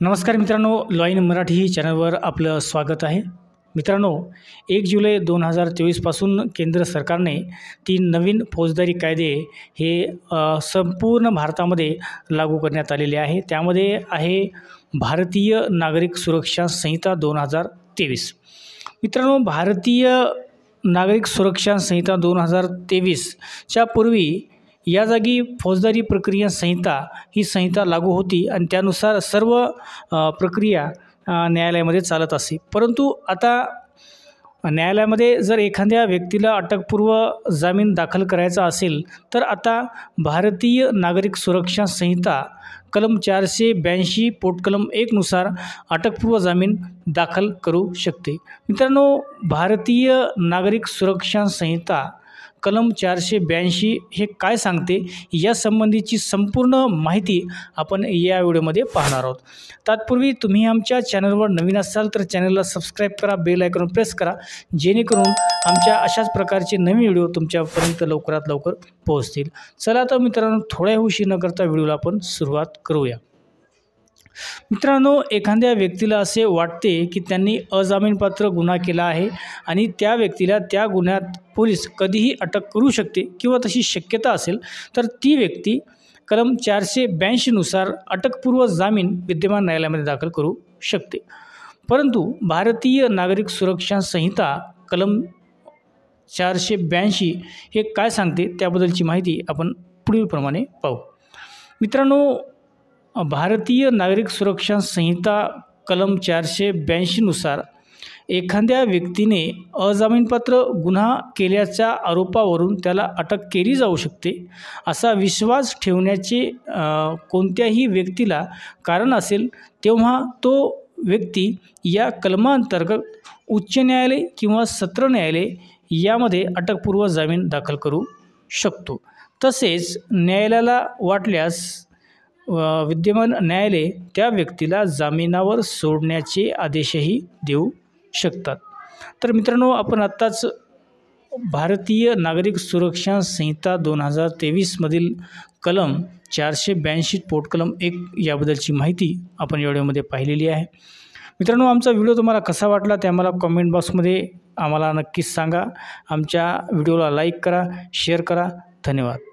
नमस्कार मित्रांनो, law in Marathi चॅनलवर आपलं स्वागत आहे. मित्रांनो, 1 जुलै 2023 पासून केंद्र सरकारने 3 नवीन फौजदारी कायदे हे संपूर्ण भारतामध्ये लागू करण्यात आलेले आहे. त्यामध्ये आहे भारतीय नागरिक सुरक्षा संहिता 2023. मित्रांनो, भारतीय नागरिक सुरक्षा संहिता 2023च्या पूर्वी या जागी फौजदारी प्रक्रिया संहिता ही संहिता लागू होती आणि त्यानुसार सर्व प्रक्रिया न्यायालयामध्ये चालत असे. परंतु आता न्यायालयामध्ये जर एखाद्या व्यक्तीला अटकपूर्व जामीन दाखल करायचा असेल तर आता भारतीय नागरिक सुरक्षा संहिता कलम 482 पोटकलम 1 नुसार अटकपूर्व जामीन दाखल करू शकते. मित्रांनो, भारतीय नागरिक सुरक्षा संहिता कलम 482 हे काय सांगते यासंबंधीची संपूर्ण माहिती आपण या व्हिडिओमध्ये पाहणार आहोत. तत्पूर्वी तुम्ही आमच्या चॅनलवर नवीन असाल तर चॅनलला सबस्क्राईब करा, बेल आयकॉन प्रेस करा, जेणेकरून आमच्या अशाच प्रकारचे नवीन व्हिडिओ तुमच्यापर्यंत लवकरात लवकर पोहोचतील. चला तर मित्रांनो, थोड्या उशीर न करता व्हिडिओला आपण सुरुवात करूया. मित्रांनो, एखाद्या व्यक्तीला असे वाटते की त्यांनी अजामीनपात्र गुन्हा केला आहे आणि त्या व्यक्तीला त्या गुन्ह्यात पोलीस कधीही अटक करू शकते किंवा तशी शक्यता असेल तर ती व्यक्ती कलम 482 नुसार अटकपूर्व जामीन विद्यमान न्यायालयामध्ये दाखल करू शकते. परंतु भारतीय नागरिक सुरक्षा संहिता कलम 482 हे काय सांगते त्याबद्दलची माहिती आपण पुढीलप्रमाणे पाहू. मित्रांनो, भारतीय नागरिक सुरक्षा संहिता कलम 482 नुसार एखाद्या व्यक्तीने अजामीनपात्र गुन्हा केल्याच्या आरोपावरून त्याला अटक केली जाऊ शकते असा विश्वास ठेवण्याचे कोणत्याही व्यक्तीला कारण असेल तेव्हा तो व्यक्ती या कलमांतर्गत उच्च न्यायालय किंवा सत्र न्यायालय यामध्ये अटकपूर्व जामीन दाखल करू शकतो. तसेच न्यायालयाला वाटल्यास विद्यमान न्यायालय त्या व्यक्तीला जामिनावर सोडण्याचे आदेशही देऊ शकतात. तर मित्रांनो, आपण आत्ताच भारतीय नागरिक सुरक्षा संहिता 2023 मधील कलम 482 पोटकलम 1 याबद्दलची माहिती आपण या व्हिडिओमध्ये पाहिलेली आहे. मित्रांनो, आमचा व्हिडिओ तुम्हाला कसा वाटला ते आम्हाला कमेंट बॉक्समध्ये आम्हाला नक्कीच सांगा. आमच्या व्हिडिओला लाईक करा, शेअर करा. धन्यवाद.